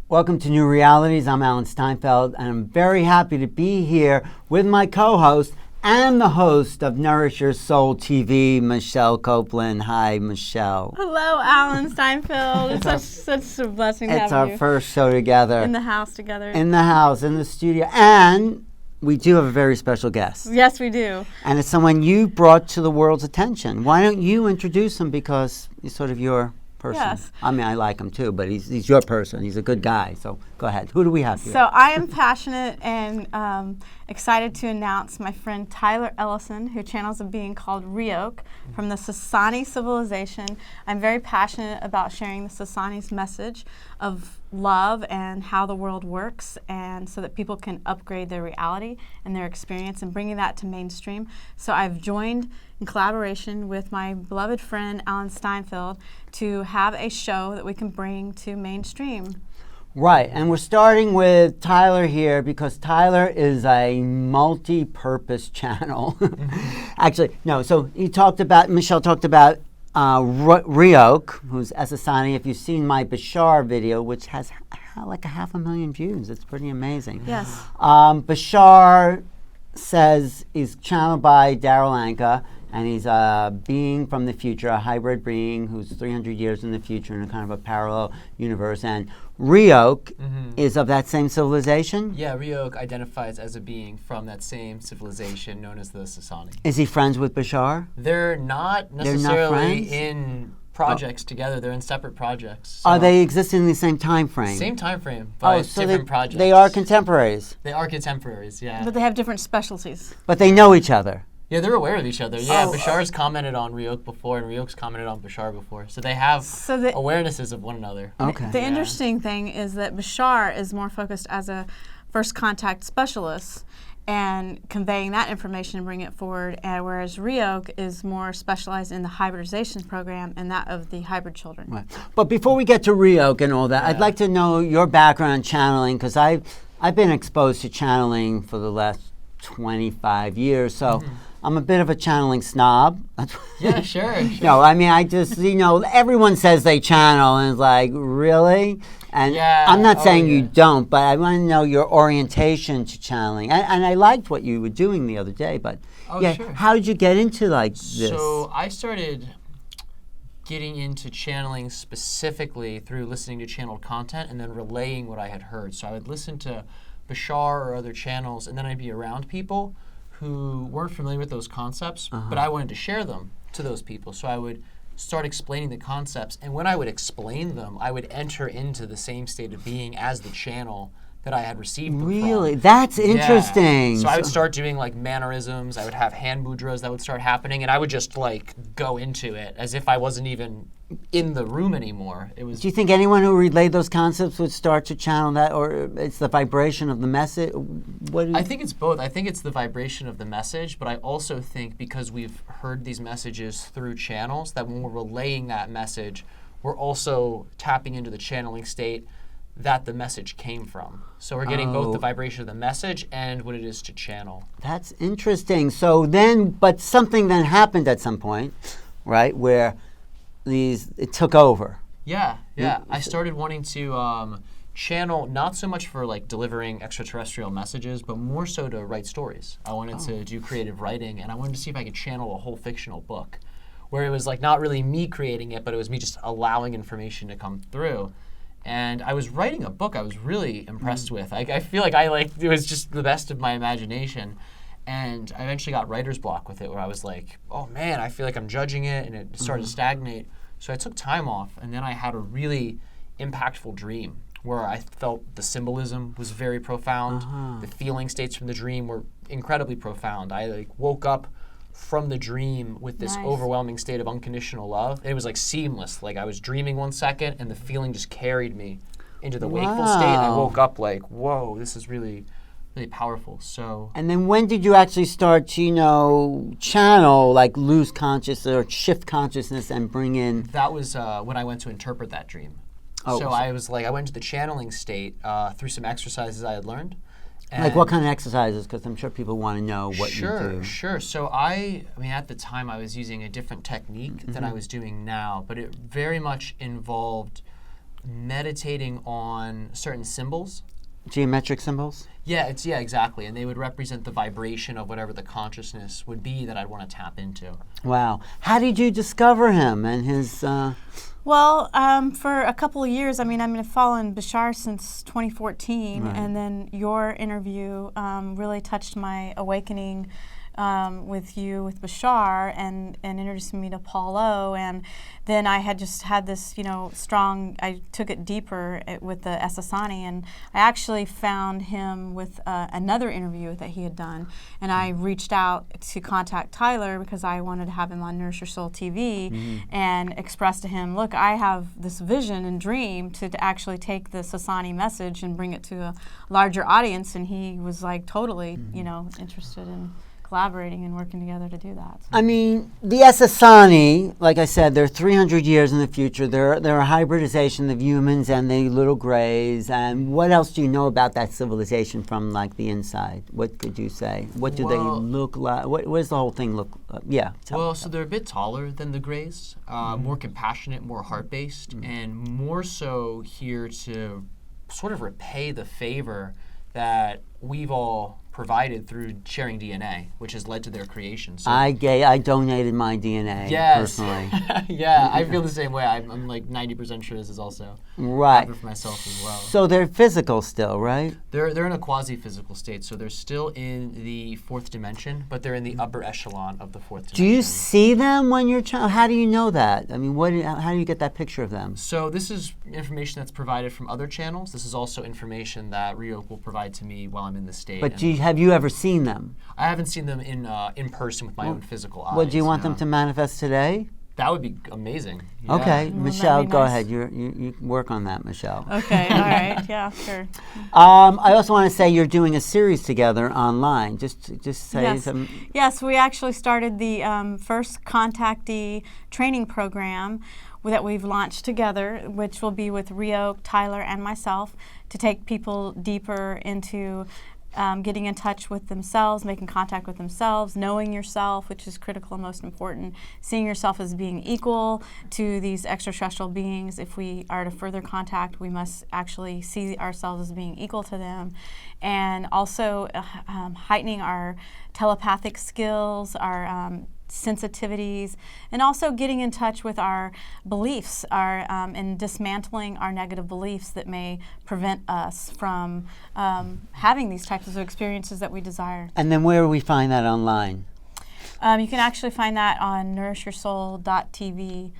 Welcome to New Realities. I'm Alan Steinfeld, and I'm very happy to be here with my co-host and the host of Nourish Your Soul TV, Michelle Copeland. Hi, Michelle. Hello, Alan Steinfeld. It's such a blessing to have you. It's our first show together. In the house together. In the house, in the studio. And we do have a very special guest. Yes, we do. And it's someone you brought to the world's attention. Why don't you introduce him, because he's sort of your person. Yes. I mean, I like him too, but he's your person. He's a good guy. So go ahead. Who do we have here? So I am passionate and excited to announce my friend Tyler Ellison, who channels a being called Riok from the Sasani civilization. I'm very passionate about sharing the Sasani's message of love and how the world works, and so that people can upgrade their reality and their experience and bringing that to mainstream. So I've joined in collaboration with my beloved friend Alan Steinfeld to have a show that we can bring to mainstream. Right, and we're starting with Tyler here because Tyler is a multi-purpose channel. Actually, no, so Michelle talked about Riok, who's Sasani. If you've seen my Bashar video, which has like 500,000 views, it's pretty amazing. Yes. Bashar says he's channeled by Darryl Anka, and he's a being from the future, a hybrid being who's 300 years in the future in a kind of a parallel universe. And Riok is of that same civilization? Yeah, Riok identifies as a being from that same civilization known as the Sasani. Is he friends with Bashar? They're not necessarily in projects together. They're in separate projects. So Are they existing in the same time frame? Same time frame, but so different projects. They are contemporaries? They are contemporaries, yeah. But they have different specialties. But they know each other? Yeah, they're aware of each other. Yeah, Bashar's commented on Riok before, and Riok's commented on Bashar before. So they have awarenesses of one another. Okay. The interesting thing is that Bashar is more focused as a first contact specialist and conveying that information and bring it forward, and whereas Riok is more specialized in the hybridization program and that of the hybrid children. Right. But before we get to Riok and all that, I'd like to know your background in channeling, because I've been exposed to channeling for the last 25 years, so I'm a bit of a channeling snob. Yeah, sure. No, I mean, I just, everyone says they channel, and it's like, really? And I'm not saying you don't, but I want to know your orientation to channeling. And I liked what you were doing the other day, but sure. How did you get into this? So I started getting into channeling specifically through listening to channeled content and then relaying what I had heard. So I would listen to Bashar or other channels, and then I'd be around people who weren't familiar with those concepts, but I wanted to share them to those people. So I would start explaining the concepts, and when I would explain them, I would enter into the same state of being as the channel that I had received them Really? from. That's interesting. Yeah. So I would start doing like mannerisms, I would have hand mudras that would start happening, and I would just like go into it as if I wasn't even in the room anymore. It was. Do you think anyone who relayed those concepts would start to channel that, or it's the vibration of the message? I think it's both. I think it's the vibration of the message, but I also think because we've heard these messages through channels, that when we're relaying that message, we're also tapping into the channeling state that the message came from. So we're getting both the vibration of the message and what it is to channel. That's interesting. So then, but something then happened at some point, right, where it took over. Yeah. I started wanting to channel, not so much for like delivering extraterrestrial messages, but more so to write stories. I wanted to do creative writing, and I wanted to see if I could channel a whole fictional book, where it was like not really me creating it, but it was me just allowing information to come through. And I was writing a book I was really impressed with. I feel like it was just the best of my imagination. And I eventually got writer's block with it, where I was like, oh man, I feel like I'm judging it, and it started to stagnate. So I took time off, and then I had a really impactful dream where I felt the symbolism was very profound. The feeling states from the dream were incredibly profound. I woke up from the dream with this overwhelming state of unconditional love. It was like seamless. Like I was dreaming one second, and the feeling just carried me into the wakeful state. And I woke up like, whoa, this is really, really powerful. So. And then when did you actually start to, channel, like lose consciousness or shift consciousness and bring in? That was when I went to interpret that dream. So I went to the channeling state through some exercises I had learned. Like what kind of exercises? Because I'm sure people want to know what you do. Sure. So I mean, at the time I was using a different technique than I was doing now, but it very much involved meditating on certain symbols. Geometric symbols? Yeah, exactly. And they would represent the vibration of whatever the consciousness would be that I'd want to tap into. Wow. How did you discover him and his... Well, for a couple of years, I've been following Bashar since 2014, Right. and then your interview really touched my awakening with Bashar, and introduced me to Paul O. And then I had just had this, I took it deeper with the Esasani, and I actually found him with another interview that he had done, and I reached out to contact Tyler because I wanted to have him on Nourish Your Soul TV, and expressed to him, look, I have this vision and dream to actually take the Sasani message and bring it to a larger audience, and he was like totally, interested in collaborating and working together to do that. So. The Esasani, like I said, they're 300 years in the future. They're a hybridization of humans and the little grays. And what else do you know about that civilization from like the inside? What could you say? What do they look like? What does the whole thing look like? Yeah. So they're a bit taller than the grays, more compassionate, more heart-based, and more so here to sort of repay the favor that we've all provided through sharing DNA, which has led to their creation. So I donated my DNA personally. Yeah, I feel the same way. I'm like 90% sure this is also right for myself as well. So they're physical still, right? They're in a quasi-physical state, so they're still in the fourth dimension, but they're in the upper echelon of the fourth dimension. Do you see them when you're how do you know that? How do you get that picture of them? So this is information that's provided from other channels. This is also information that Riok will provide to me while I'm in the state. But have you ever seen them? I haven't seen them in person with my own physical eyes. Well, do you want them to manifest today? That would be amazing. Yeah. Okay, Michelle, go nice? ahead. You work on that, Michelle. Okay, all right, yeah, sure. I also want to say you're doing a series together online. Just say Yes. some. Yes, we actually started the first Contactee training program that we've launched together, which will be with Riok, Tyler, and myself, to take people deeper into getting in touch with themselves, making contact with themselves, knowing yourself, which is critical and most important, seeing yourself as being equal to these extraterrestrial beings. If we are to further contact, we must actually see ourselves as being equal to them, and also heightening our telepathic skills, our sensitivities, and also getting in touch with our beliefs, and dismantling our negative beliefs that may prevent us from having these types of experiences that we desire. And then where do we find that online? You can actually find that on nourishyoursoul.tv.